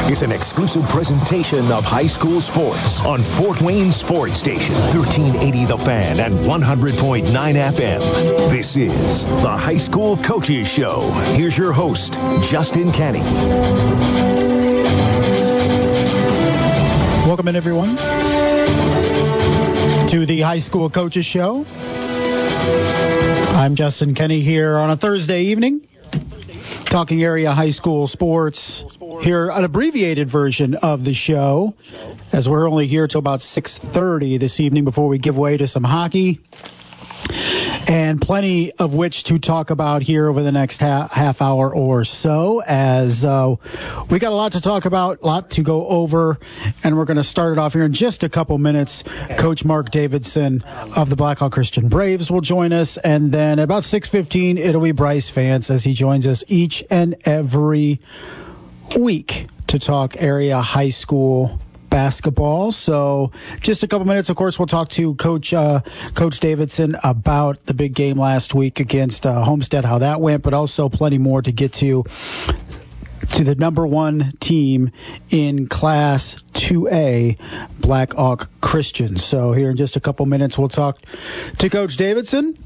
is an exclusive presentation of high school sports on Fort Wayne Sports Station, 1380 The Fan and 100.9 FM. This is the High School Coaches Show. Here's your host, Justin Kenny. Welcome in, everyone, to the High School Coaches Show. I'm Justin Kenny here on a Thursday evening, talking area high school sports. Here, an abbreviated version of the show, as we're only here till about 6:30 this evening before we give way to some hockey. And plenty of which to talk about here over the next half hour or so, as we got a lot to talk about, a lot to go over, and we're going to start it off here in just a couple minutes. Coach Marc Davidson of the Blackhawk Christian Braves will join us, and then about 6:15 it'll be Brice Vance as he joins us each and every week to talk area high school basketball. So just a couple minutes, of course, we'll talk to Coach Davidson about the big game last week against Homestead, how that went, but also plenty more to get to the number one team in Class 2A, Blackhawk Christian. So here in just a couple minutes, we'll talk to Coach Davidson.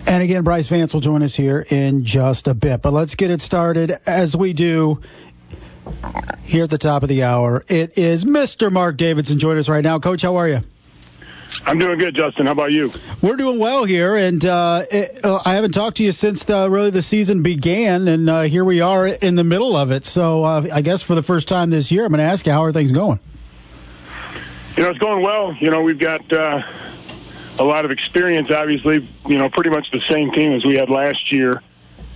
And again, Brice Vance will join us here in just a bit. But let's get it started as we do here at the top of the hour. It is Mr. Marc Davidson joining us right now. Coach, how are you? I'm doing good, Justin. How about you? We're doing well here, and I haven't talked to you since really the season began, and here we are in the middle of it. So I guess for the first time this year, I'm going to ask you, how are things going? It's going well. We've got a lot of experience, obviously, pretty much the same team as we had last year,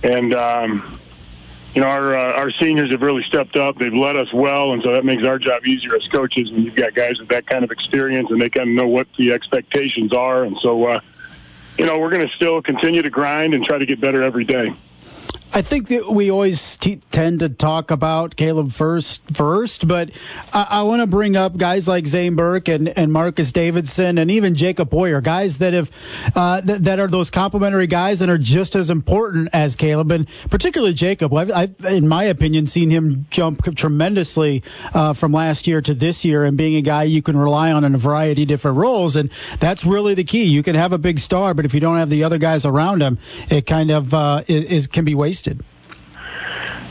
and our seniors have really stepped up. They've led us well, and so that makes our job easier as coaches when you've got guys with that kind of experience and they kind of know what the expectations are. And so, we're going to still continue to grind and try to get better every day. I think that we always tend to talk about Caleb first, but I want to bring up guys like Zane Burke and Marcus Davidson and even Jacob Boyer, guys that have that are those complementary guys and are just as important as Caleb, and particularly Jacob. I've in my opinion, seen him jump tremendously from last year to this year, and being a guy you can rely on in a variety of different roles, and that's really the key. You can have a big star, but if you don't have the other guys around him, it kind of can be wasted.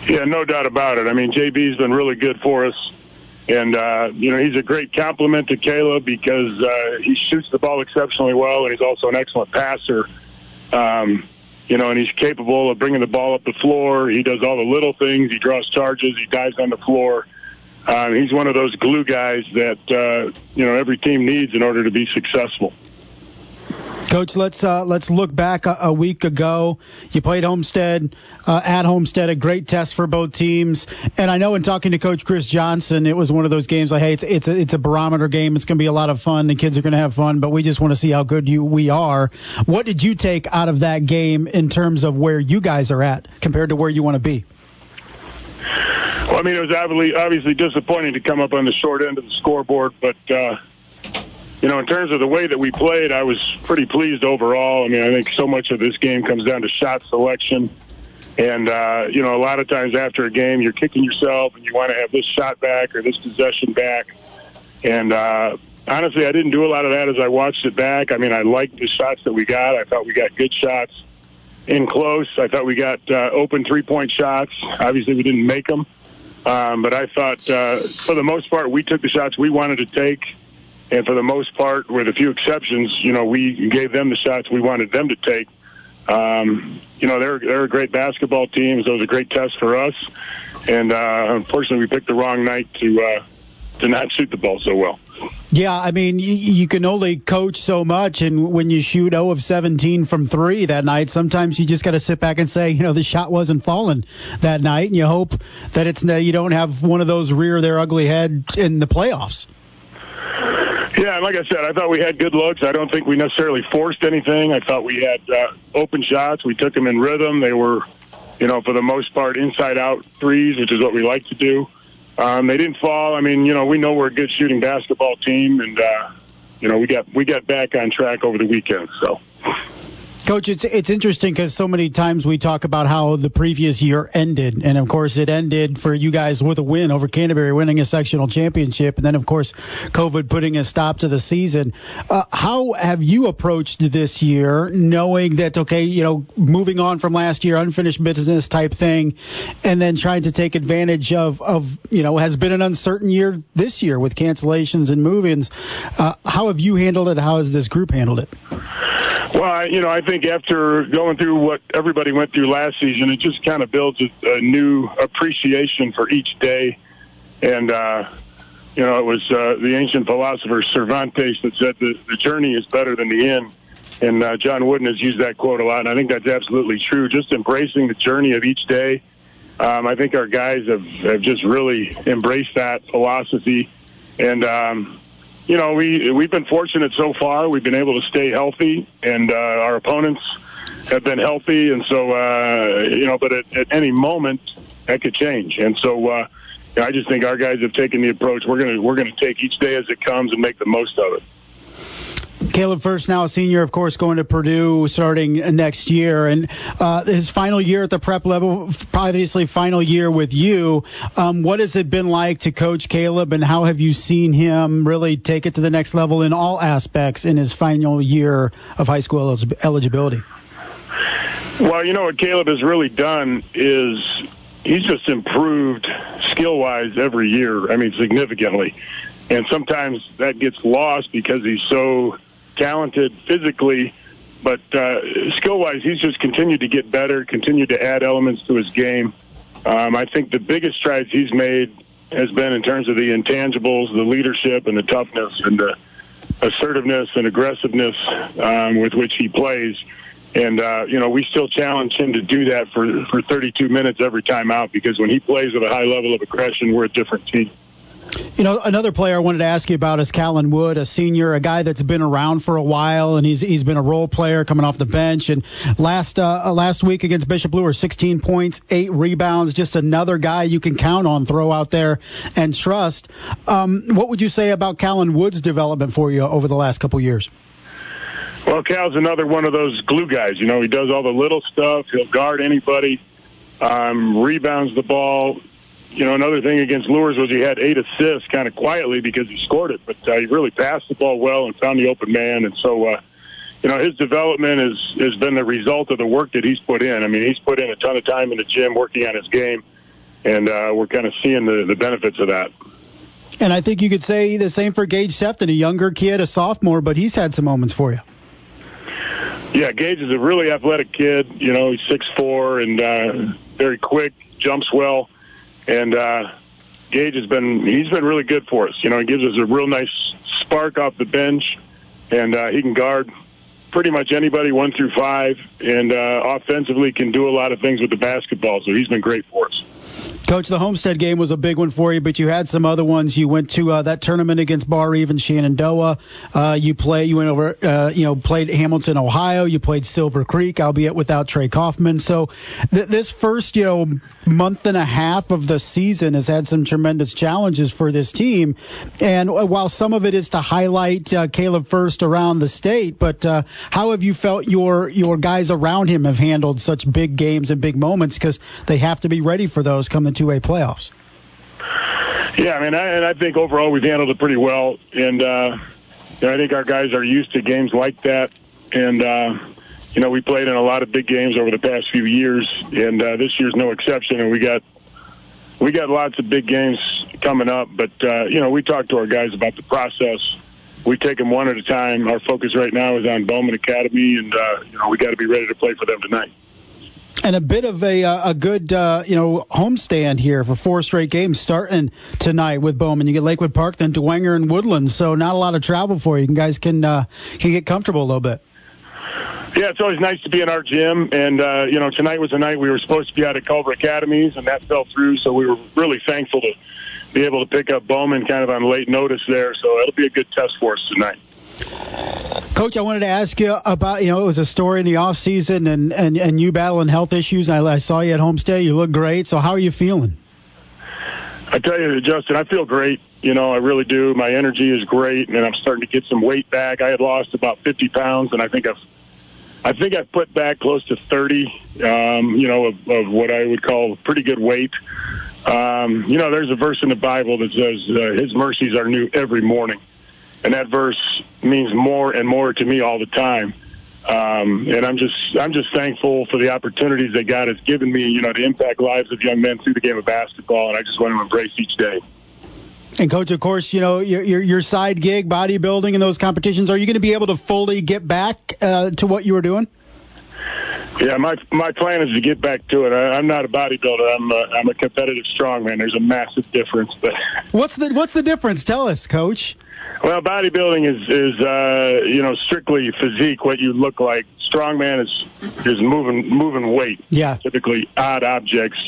Yeah, no doubt about it. I mean, JB's been really good for us. And, he's a great compliment to Caleb because he shoots the ball exceptionally well, and he's also an excellent passer. And he's capable of bringing the ball up the floor. He does all the little things. He draws charges. He dives on the floor. He's one of those glue guys that, every team needs in order to be successful. Coach, let's look back a week ago. You played Homestead at Homestead, a great test for both teams. And I know in talking to Coach Chris Johnson, it was one of those games like, hey, it's a barometer game. It's going to be a lot of fun. The kids are going to have fun, but we just want to see how good we are. What did you take out of that game in terms of where you guys are at compared to where you want to be? Well, I mean, it was obviously disappointing to come up on the short end of the scoreboard, but in terms of the way that we played, I was pretty pleased overall. I mean, I think so much of this game comes down to shot selection. And, a lot of times after a game, you're kicking yourself and you want to have this shot back or this possession back. And honestly, I didn't do a lot of that as I watched it back. I mean, I liked the shots that we got. I thought we got good shots in close. I thought we got open three-point shots. Obviously, we didn't make them. But I thought, for the most part, we took the shots we wanted to take. And for the most part, with a few exceptions, we gave them the shots we wanted them to take. They're a great basketball team. So it was a great test for us. And unfortunately, we picked the wrong night to not shoot the ball so well. Yeah, I mean, you can only coach so much, and when you shoot 0 of 17 from 3 that night, sometimes you just got to sit back and say, the shot wasn't falling that night, and you hope that you don't have one of those rear their ugly head in the playoffs. Yeah, and like I said, I thought we had good looks. I don't think we necessarily forced anything. I thought we had open shots. We took them in rhythm. They were, for the most part, inside-out threes, which is what we like to do. They didn't fall. I mean, we know we're a good shooting basketball team, and we got back on track over the weekend. So, Coach, it's interesting because so many times we talk about how the previous year ended. And, of course, it ended for you guys with a win over Canterbury, winning a sectional championship. And then, of course, COVID putting a stop to the season. How have you approached this year, knowing that, okay, moving on from last year, unfinished business type thing, and then trying to take advantage of has been an uncertain year this year with cancellations and move-ins. How have you handled it? How has this group handled it? Well, I think after going through what everybody went through last season, it just kind of builds a new appreciation for each day. And, it was the ancient philosopher Cervantes that said the journey is better than the end. And John Wooden has used that quote a lot, and I think that's absolutely true. Just embracing the journey of each day. I think our guys have just really embraced that philosophy. And, we've been fortunate so far. We've been able to stay healthy, and our opponents have been healthy. And so, but at any moment that could change. And so, I just think our guys have taken the approach. We're going to take each day as it comes and make the most of it. Caleb First, now a senior, of course, going to Purdue starting next year. And his final year at the prep level, obviously final year with you. What has it been like to coach Caleb, and how have you seen him really take it to the next level in all aspects in his final year of high school eligibility? Well, what Caleb has really done is he's just improved skill-wise every year, significantly. And sometimes that gets lost because he's so talented physically, but skill-wise, he's just continued to get better, continued to add elements to his game. I think the biggest strides he's made has been in terms of the intangibles, the leadership and the toughness and the assertiveness and aggressiveness with which he plays. And, we still challenge him to do that for 32 minutes every time out, because when he plays with a high level of aggression, we're a different team. Another player I wanted to ask you about is Callan Wood, a senior, a guy that's been around for a while, and he's been a role player coming off the bench. And last week against Bishop Lure, 16 points, 8 rebounds, just another guy you can count on, throw out there and trust. What would you say about Callan Wood's development for you over the last couple years? Well, Cal's another one of those glue guys. He does all the little stuff. He'll guard anybody, rebounds the ball. Another thing against Lures was he had 8 assists kind of quietly because he scored it, but he really passed the ball well and found the open man. And so, his development has been the result of the work that he's put in. He's put in a ton of time in the gym working on his game, and we're kind of seeing the benefits of that. And I think you could say the same for Gage Sefton, a younger kid, a sophomore, but he's had some moments for you. Yeah, Gage is a really athletic kid. He's 6'4" and very quick, jumps well. And Gage he's been really good for us. He gives us a real nice spark off the bench, and he can guard pretty much anybody 1 through 5, and offensively can do a lot of things with the basketball. So he's been great for us. Coach, the Homestead game was a big one for you, but you had some other ones. You went to that tournament against Bar Eve and Shenandoah. You went over, played Hamilton, Ohio. You played Silver Creek, albeit without Trey Kaufman. So this first, month and a half of the season has had some tremendous challenges for this team. And while some of it is to highlight Caleb First around the state, but how have you felt your guys around him have handled such big games and big moments, because they have to be ready for those come the 2A playoffs? Yeah, I think overall we've handled it pretty well, and I think our guys are used to games like that, and we played in a lot of big games over the past few years, and this year's no exception. And we got lots of big games coming up, but we talk to our guys about the process. We take them one at a time. Our focus right now is on Bowman Academy, and we got to be ready to play for them tonight. And a bit of a good homestand here for 4 straight games starting tonight with Bowman. You get Lakewood Park, then Dwenger and Woodland, so not a lot of travel for you. You guys can get comfortable a little bit. Yeah, it's always nice to be in our gym, and tonight was the night we were supposed to be out at Culver Academies, and that fell through. So we were really thankful to be able to pick up Bowman kind of on late notice there. So it'll be a good test for us tonight. Coach, I wanted to ask you about, it was a story in the off season and you battling health issues. I saw you at Homestead. You look great. So how are you feeling? I tell you, Justin, I feel great. I really do. My energy is great, and I'm starting to get some weight back. I had lost about 50 pounds, and I think I think I've put back close to 30, of what I would call pretty good weight. There's a verse in the Bible that says his mercies are new every morning. And that verse means more and more to me all the time. And I'm just thankful for the opportunities that God has given me, to impact lives of young men through the game of basketball. And I just want to embrace each day. And, Coach, of course, your side gig, bodybuilding, and those competitions, are you going to be able to fully get back to what you were doing? Yeah, my plan is to get back to it. I'm not a bodybuilder. I'm a competitive strongman. There's a massive difference. But what's the difference? Tell us, Coach. Well, bodybuilding is strictly physique, what you look like. Strongman is moving weight. Yeah. Typically odd objects,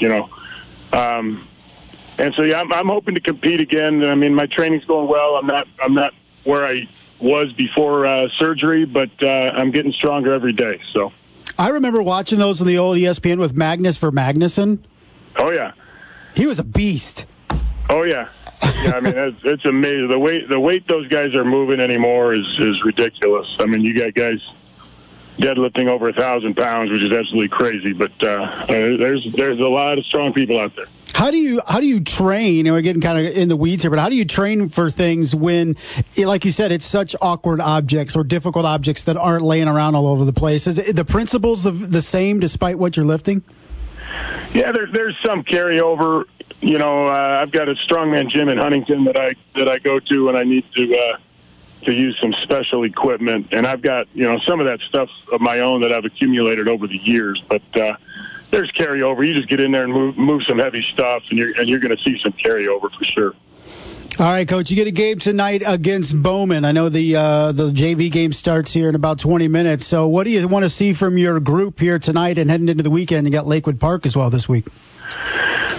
And so, yeah, I'm hoping to compete again. I mean, my training's going well. I'm not where I was before surgery, but I'm getting stronger every day. So, I remember watching those on the old ESPN with Magnus for Magnuson. Oh yeah, he was a beast. Oh yeah, yeah. I mean, it's amazing. The weight those guys are moving anymore is ridiculous. I mean, you got guys deadlifting over 1,000 pounds, which is absolutely crazy. But there's a lot of strong people out there. How do you train? And we're getting kind of in the weeds here, but how do you train for things when, like you said, it's such awkward objects or difficult objects that aren't laying around all over the place? Is the principles the same despite what you're lifting? Yeah, there's some carryover. I've got a strongman gym in Huntington that I go to when I need to use some special equipment, and I've got some of that stuff of my own that I've accumulated over the years, but. There's carryover. You just get in there and move some heavy stuff, and you're going to see some carryover for sure. All right, Coach. You get a game tonight against Bowman. I know the JV game starts here in about 20 minutes. So what do you want to see from your group here tonight and heading into the weekend? You got Lakewood Park as well this week.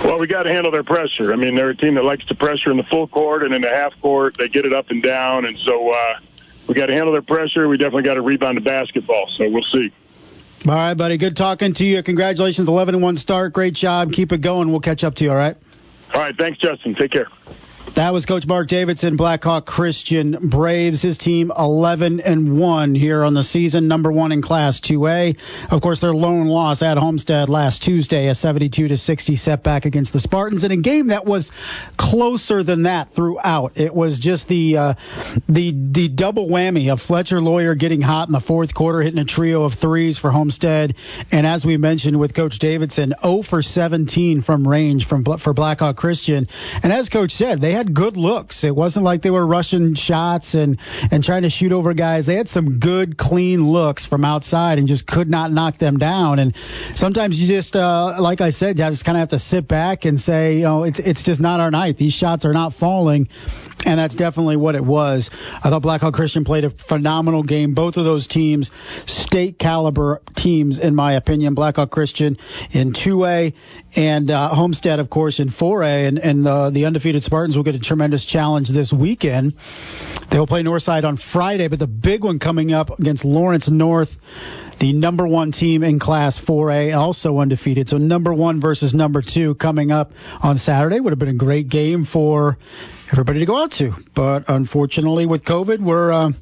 Well, we got to handle their pressure. I mean, they're a team that likes to pressure in the full court and in the half court. They get it up and down, and so we got to handle their pressure. We definitely got to rebound the basketball. So we'll see. All right, buddy. Good talking to you. Congratulations, 11-1 start. Great job. Keep it going. We'll catch up to you, all right? All right. Thanks, Justin. Take care. That was Coach Marc Davidson, Blackhawk Christian Braves. His team 11-1 here on the season, number 1 in Class 2A. Of course, their lone loss at Homestead last Tuesday, a 72-60 setback against the Spartans, in a game that was closer than that throughout. It was just the double whammy of Fletcher Lawyer getting hot in the fourth quarter, hitting a trio of threes for Homestead, and as we mentioned with Coach Davidson, 0 for 17 from range for Blackhawk Christian. And as Coach said, they had good looks. It wasn't like they were rushing shots and trying to shoot over guys. They had some good, clean looks from outside and just could not knock them down. And sometimes you just, like I said, you just kind of have to sit back and say, it's just not our night. These shots are not falling. And that's definitely what it was. I thought Blackhawk Christian played a phenomenal game. Both of those teams, state caliber teams, in my opinion. Blackhawk Christian in 2A and Homestead, of course, in 4A. And the undefeated Spartans will get a tremendous challenge this weekend. They will play Northside on Friday, but the big one coming up against Lawrence North, the number 1 team in Class 4A, also undefeated. So number 1 versus number 2 coming up on Saturday. Would have been a great game for everybody to go out to. But unfortunately, with COVID, we're not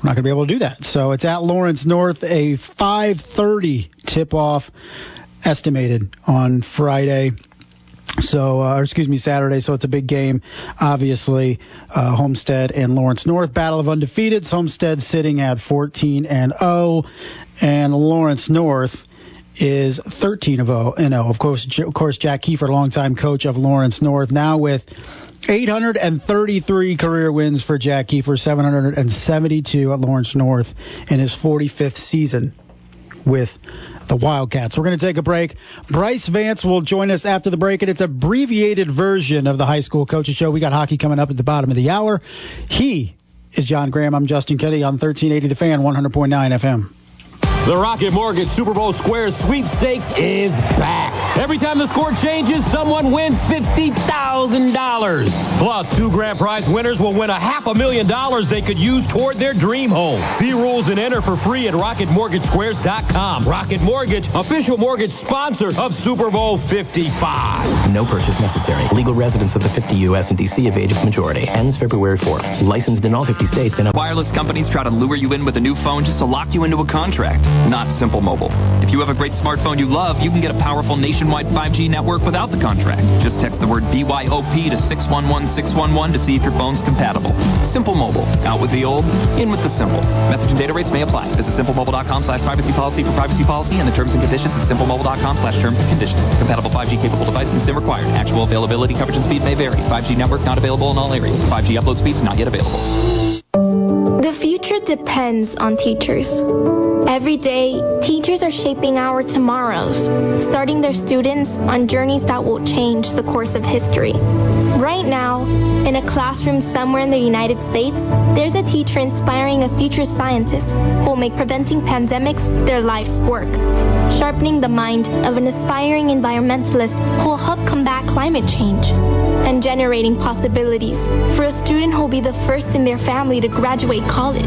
going to be able to do that. So it's at Lawrence North, a 5:30 tip-off estimated on Friday. So, Saturday. So it's a big game, obviously. Homestead and Lawrence North, battle of undefeateds. Homestead sitting at 14-0, and Lawrence North is 13-0. Of course, Jack Kiefer, longtime coach of Lawrence North, now with 833 career wins for Jack Kiefer, 772 at Lawrence North in his 45th season with the Wildcats. We're going to take a break. Brice Vance will join us after the break, and it's an abbreviated version of the High School Coaches Show. We got hockey coming up at the bottom of the hour. He is John Graham. I'm Justin Kennedy on 1380 The Fan, 100.9 FM. The Rocket Mortgage Super Bowl Squares Sweepstakes is back. Every time the score changes, someone wins $50,000. Plus, 2 grand prize winners will win $500,000 they could use toward their dream home. See rules and enter for free at RocketMortgageSquares.com. Rocket Mortgage, official mortgage sponsor of Super Bowl 55. No purchase necessary. Legal residents of the 50 U.S. and D.C. of age of majority. Ends February 4th. Licensed in all 50 states. And wireless companies try to lure you in with a new phone just to lock you into a contract. not Simple Mobile. If you have a great smartphone you love, you can get a powerful nationwide 5G network without the contract. Just text the word BYOP to 611-611 to see if your phone's compatible. Simple Mobile. Out with the old, in with the simple. Message and data rates may apply. Visit simplemobile.com/privacy policy for privacy policy and the terms and conditions at simplemobile.com/terms and conditions. Compatible 5G capable device and SIM required. Actual availability, coverage, and speed may vary. 5G network not available in all areas. 5G upload speeds not yet available. The future depends on teachers. Every day, teachers are shaping our tomorrows, starting their students on journeys that will change the course of history. Right now, in a classroom somewhere in the United States, there's a teacher inspiring a future scientist who will make preventing pandemics their life's work, sharpening the mind of an aspiring environmentalist who will help combat climate change, and generating possibilities for a student who will be the first in their family to graduate college.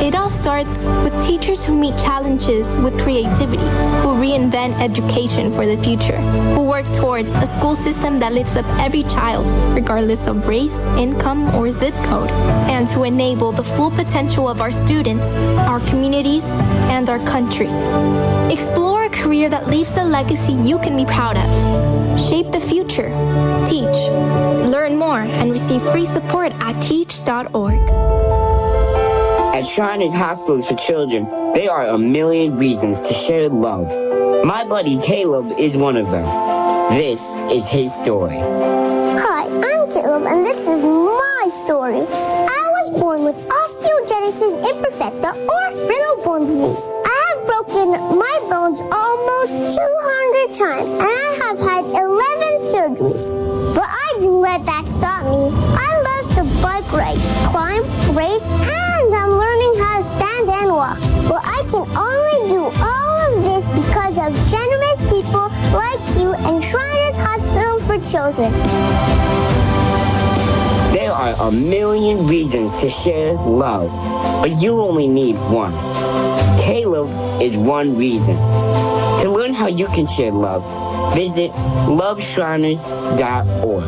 It all starts with teachers who meet challenges with creativity, who reinvent education for the future, who work towards a school system that lifts up every child, regardless of race, income, or zip code, and to enable the full potential of our students, our communities, and our country. Explore a career that leaves a legacy you can be proud of. Shape the future. Teach. Learn more and receive free support at teach.org. At Shriners Hospitals for Children, there are a million reasons to share love. My buddy Caleb is one of them. This is his story. Hi, I'm Caleb, and this is my story. I was born with osteogenesis imperfecta, or brittle bone disease. I have broken my bones almost 200 times, and I have had 11 surgeries. But I didn't let that stop me. I love to bike ride, climb, race, and I'm learning how to stand and walk. But I can only do all of this because of generous people like you and Shriners Hospitals for Children. There are a million reasons to share love, but you only need one. Caleb is one reason. To learn how you can share love, visit loveshriners.org.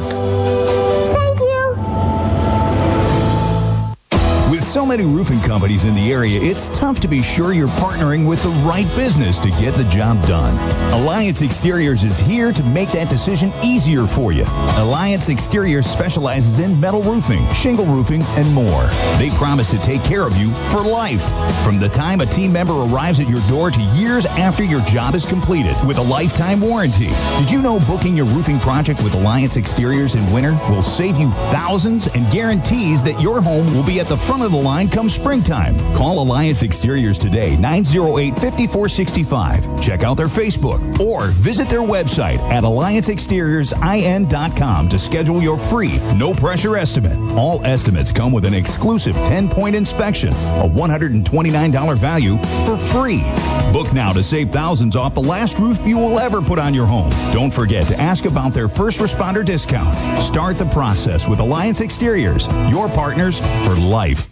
So many roofing companies in the area, it's tough to be sure you're partnering with the right business to get the job done. Alliance Exteriors is here to make that decision easier for you. Alliance Exteriors specializes in metal roofing, shingle roofing, and more. They promise to take care of you for life. From the time a team member arrives at your door to years after your job is completed with a lifetime warranty. Did you know booking your roofing project with Alliance Exteriors in winter will save you thousands and guarantees that your home will be at the front of the line come springtime? Call Alliance Exteriors today, 908-5465. Check out their Facebook or visit their website at allianceexteriorsIN.com to schedule your free, no-pressure estimate. All estimates come with an exclusive 10-point inspection, a $129 value for free. Book now to save thousands off the last roof you will ever put on your home. Don't forget to ask about their first responder discount. Start the process with Alliance Exteriors, your partners for life.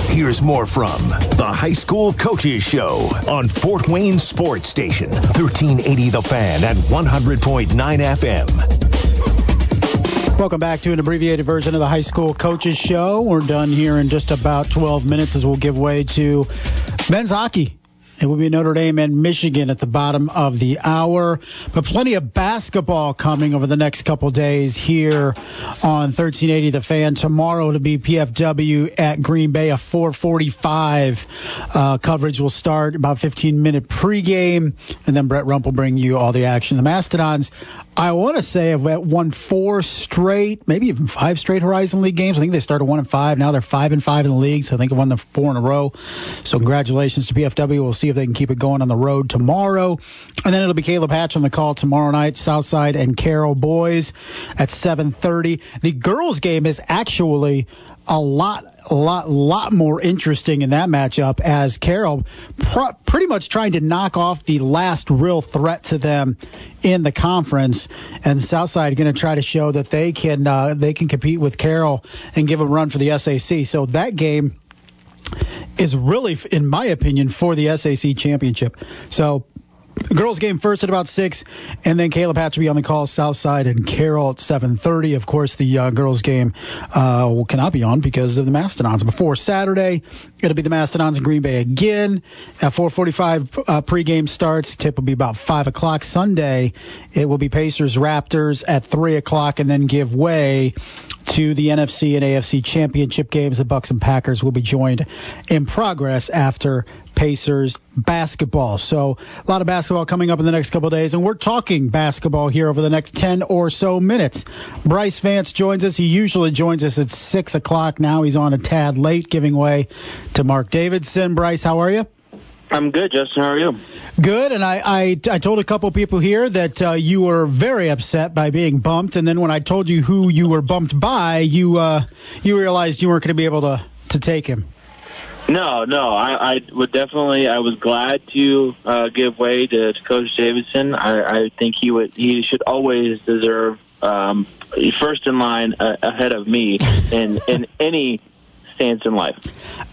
Here's more from the High School Coaches Show on Fort Wayne Sports Station, 1380 The Fan and 100.9 FM. Welcome back to an abbreviated version of the High School Coaches Show. We're done here in just about 12 minutes as we'll give way to men's hockey. It will be Notre Dame and Michigan at the bottom of the hour. But plenty of basketball coming over the next couple days here on 1380 The Fan. Tomorrow to be PFW at Green Bay, a 4:45 coverage will start, about 15-minute pregame. And then Brett Rump will bring you all the action. The Mastodons, I want to say, have won 4 straight, maybe even 5 straight Horizon League games. I think they started 1-5. Now they're 5-5 in the league, so I think they won the 4 in a row. So congratulations to PFW. We'll see if they can keep it going on the road tomorrow. And then it'll be Caleb Hatch on the call tomorrow night, Southside and Carroll boys at 7:30. The girls' game is actually a lot more interesting in that matchup, as Carroll pretty much trying to knock off the last real threat to them in the conference, and Southside going to try to show that they can compete with Carroll and give a run for the SAC. So that game is really, in my opinion, for the SAC championship. So girls game first at about 6, and then Caleb Hatch will be on the call, Southside and Carroll at 7:30. Of course, the girls game cannot be on because of the Mastodons. Before Saturday, it'll be the Mastodons in Green Bay again. At 4:45 pregame starts. Tip will be about 5 o'clock. Sunday, it will be Pacers Raptors at 3 o'clock, and then give way to the NFC and AFC championship games. The Bucks and Packers will be joined in progress after Pacers basketball. So a lot of basketball coming up in the next couple of days, and we're talking basketball here over the next 10 or so minutes. Brice Vance joins us. He usually joins us at 6 o'clock. Now he's on a tad late, giving way to Marc Davidson. Brice, how are you? I'm good, Justin. How are you? Good, and I told a couple people here that you were very upset by being bumped, and then when I told you who you were bumped by, you realized you weren't going to be able to take him. No, I would definitely. I was glad to give way to Coach Davidson. I think he should always deserve first in line ahead of me in any stance in life.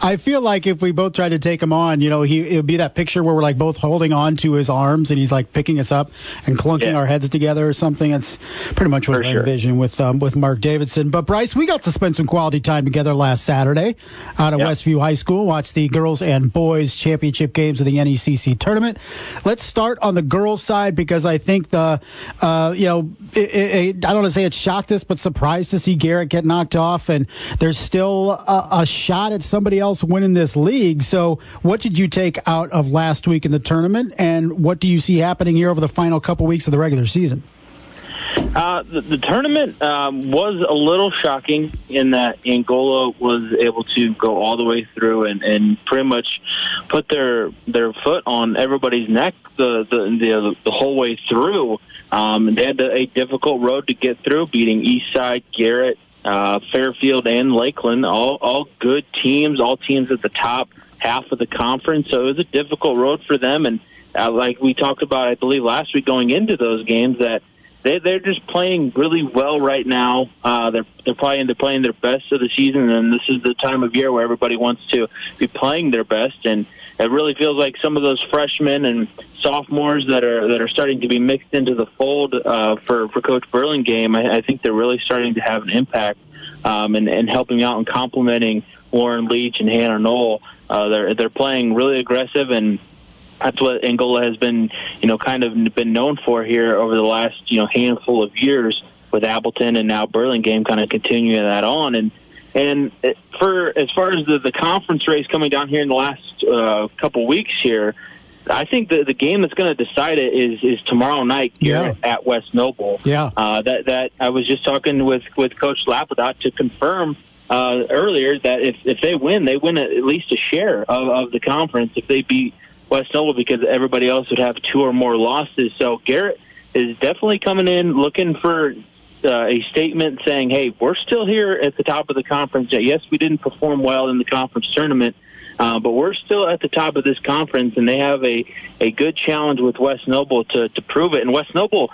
I feel like if we both tried to take him on, it would be that picture where we're like both holding on to his arms and he's like picking us up and clunking our heads together or something. It's pretty much what I envision with Marc Davidson. But Brice, we got to spend some quality time together last Saturday out at Westview High School. Watched the girls and boys championship games of the NECC tournament. Let's start on the girls side because I think I don't want to say it shocked us, but surprised to see Garrett get knocked off, and there's still a shot at somebody else winning this league. So what did you take out of last week in the tournament, and what do you see happening here over the final couple weeks of the regular season? The tournament was a little shocking in that Angola was able to go all the way through and pretty much put their foot on everybody's neck the whole way through. They had a difficult road to get through, beating Eastside, Garrett, Fairfield, and Lakeland, all good teams, all teams at the top half of the conference. So it was a difficult road for them. And like we talked about, I believe, last week going into those games, that they're just playing really well right now. They're playing their best of the season, and this is the time of year where everybody wants to be playing their best. And it really feels like some of those freshmen and sophomores that are starting to be mixed into the fold for Coach Burlingame, I think they're really starting to have an impact and helping out and complimenting Lauren Leach and Hannah Knoll. They're playing really aggressive, and that's what Angola has been, kind of been known for here over the last, handful of years, with Appleton and now Burlingame kind of continuing that on. And for as far as the conference race coming down here in the last couple weeks here, I think the game that's going to decide it is tomorrow night here at West Noble. Yeah. That I was just talking with Coach Lapadot to confirm earlier that if they win at least a share of the conference if they beat West Noble, because everybody else would have 2 or more losses. So Garrett is definitely coming in looking for a statement saying, hey, we're still here at the top of the conference. Yes, we didn't perform well in the conference tournament, but we're still at the top of this conference, and they have a good challenge with West Noble to prove it. And West Noble,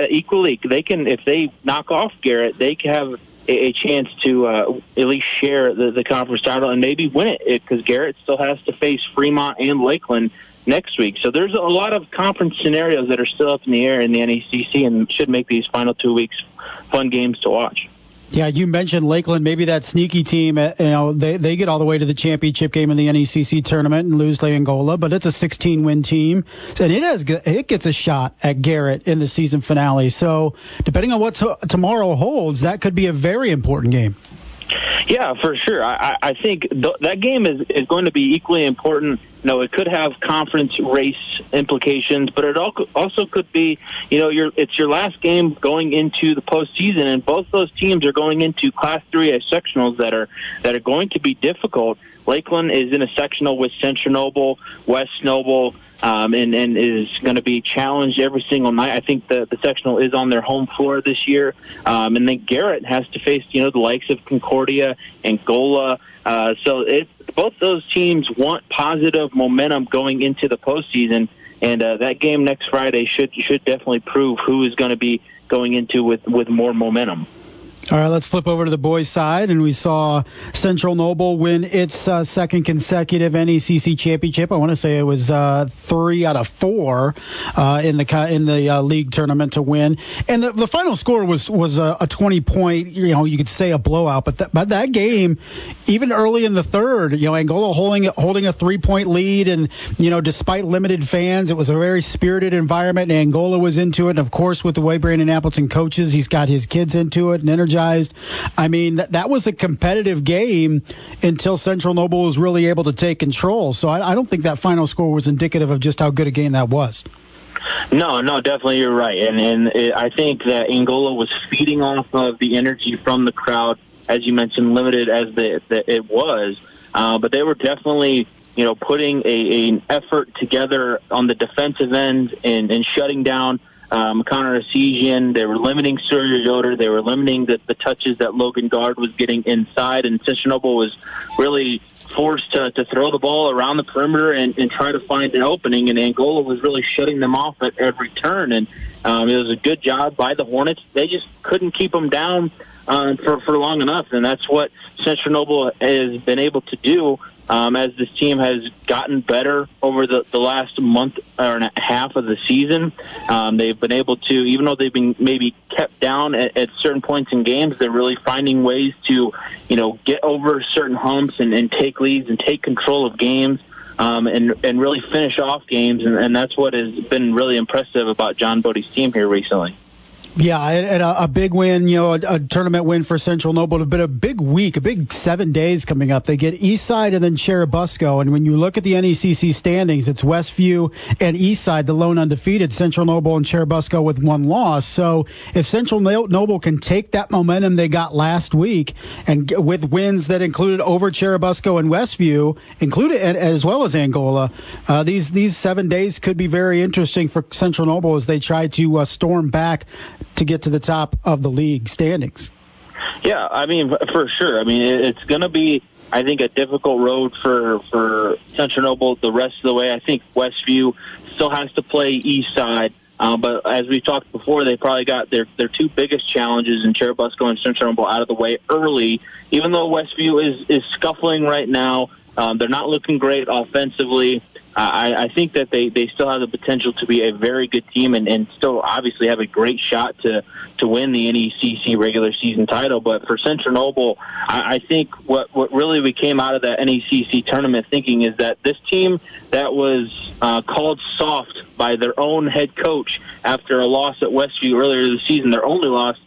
equally, they can, if they knock off Garrett, they can have a chance to at least share the conference title and maybe win it, because Garrett still has to face Fremont and Lakeland next week. So there's a lot of conference scenarios that are still up in the air in the NECC and should make these final 2 weeks fun games to watch. Yeah, you mentioned Lakeland, maybe that sneaky team. They get all the way to the championship game in the NECC tournament and lose to Angola, but it's a 16-win team, and it gets a shot at Garrett in the season finale. So depending on what tomorrow holds, that could be a very important game. Yeah, for sure. I think that game is going to be equally important. It could have conference race implications, but it also could be, it's your last game going into the postseason, and both those teams are going into Class 3A sectionals that are going to be difficult. Lakeland is in a sectional with Central Noble, West Noble, and is going to be challenged every single night. I think the sectional is on their home floor this year. And then Garrett has to face, the likes of Concordia, Angola. So both those teams want positive momentum going into the postseason. And that game next Friday should definitely prove who is going to be going into with more momentum. All right, let's flip over to the boys' side, and we saw Central Noble win its second consecutive NECC championship. I want to say it was 3 out of 4 in the league tournament to win, and the final score was a 20-point, you could say a blowout. But that game, even early in the third, Angola holding a 3-point lead, and despite limited fans, it was a very spirited environment. And Angola was into it, and of course, with the way Brandon Appleton coaches, he's got his kids into it and energized. I mean, that was a competitive game until Central Noble was really able to take control. So I don't think that final score was indicative of just how good a game that was. No, definitely you're right. And I think that Angola was feeding off of the energy from the crowd, as you mentioned, limited as it was. But they were definitely, putting an effort together on the defensive end and shutting down Connor Essegian. They were limiting Surya Yoder. They were limiting the touches that Logan Gard was getting inside, and Central Noble was really forced to throw the ball around the perimeter and try to find an opening, and Angola was really shutting them off at every turn, and it was a good job by the Hornets. They just couldn't keep them down for long enough, and that's what Central Noble has been able to do as this team has gotten better over the last month or a half of the season. They've been able to, even though they've been maybe kept down at certain points in games, they're really finding ways to, get over certain humps and take leads and take control of games and really finish off games. And that's what has been really impressive about John Bodie's team here recently. Yeah, and a big win, a tournament win for Central Noble, but a big week, a big 7 days coming up. They get Eastside and then Cherubusco. And when you look at the NECC standings, it's Westview and Eastside, the lone undefeated, Central Noble and Cherubusco with 1 loss. So if Central Noble can take that momentum they got last week, and with wins that included over Cherubusco and Westview, included as well as Angola, these 7 days could be very interesting for Central Noble as they try to storm back to get to the top of the league standings. Yeah, I mean, for sure. I mean, it's going to be, I think, a difficult road for Central Noble the rest of the way. I think Westview still has to play Eastside, but as we talked before, they probably got their 2 biggest challenges in Cherubusco and Central Noble out of the way early. Even though Westview is scuffling right now, they're not looking great offensively. I think that they still have the potential to be a very good team and still obviously have a great shot to win the NECC regular season title. But for Central Noble, I think what really we came out of that NECC tournament thinking is that this team that was called soft by their own head coach after a loss at Westview earlier this season, their only loss,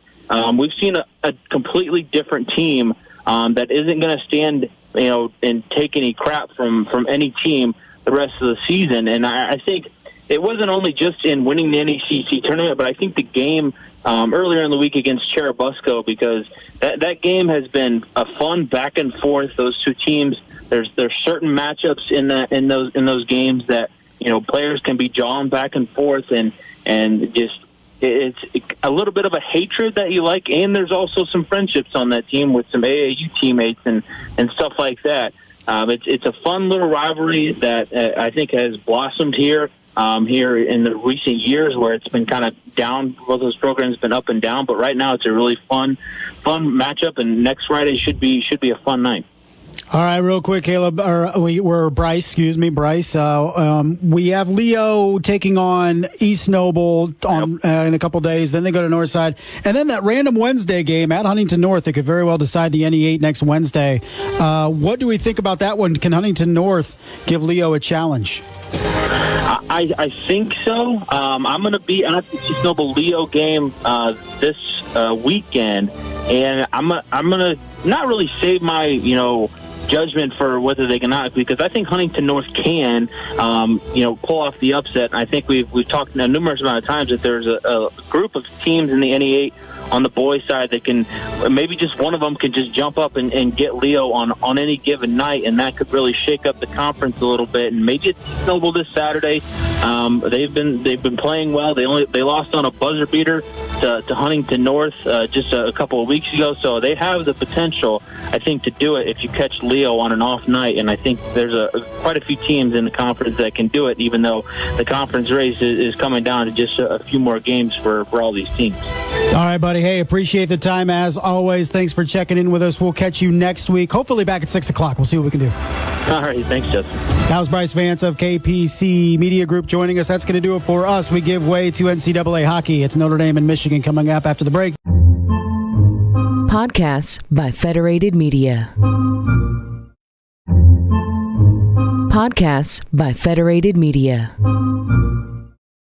we've seen a completely different team that isn't going to stand and take any crap from any team the rest of the season. And I think it wasn't only just in winning the NECC tournament, but I think the game earlier in the week against Cherubusco, because that game has been a fun back and forth. Those 2 teams, there's certain matchups in those games that players can be jawing back and forth and just it's a little bit of a hatred that you like, and there's also some friendships on that team with some AAU teammates and stuff like that. It's a fun little rivalry that I think has blossomed here in the recent years, where it's been kind of down. Both those programs have been up and down, but right now it's a really fun matchup, and next Friday should be a fun night. All right, real quick, Caleb, Brice. We have Leo taking on East Noble in a couple days. Then they go to Northside. And then that random Wednesday game at Huntington North that could very well decide the NE8 next Wednesday. What do we think about that one? Can Huntington North give Leo a challenge? I think so. I'm going to be at the East Noble Leo game this weekend, and I'm going to not really save my, judgment for whether they cannot, because I think Huntington North can, pull off the upset. I think we've talked a numerous amount of times that there's a group of teams in the NE8 on the boys' side that can, maybe just one of them can just jump up and get Leo on any given night, and that could really shake up the conference a little bit. And maybe it's Noble this Saturday. They've been playing well. They lost on a buzzer beater to Huntington North just a couple of weeks ago, so they have the potential, I think, to do it if you catch Leo on an off night. And I think there's quite a few teams in the conference that can do it, even though the conference race is coming down to just a few more games for all these teams. All right, buddy. Hey, appreciate the time as always. Thanks for checking in with us. We'll catch you next week, hopefully back at 6 o'clock. We'll see what we can do. All right. Thanks, Justin. That was Brice Vance of KPC Media Group joining us. That's going to do it for us. We give way to NCAA hockey. It's Notre Dame and Michigan coming up after the break. Podcasts by Federated Media. Podcasts by Federated Media.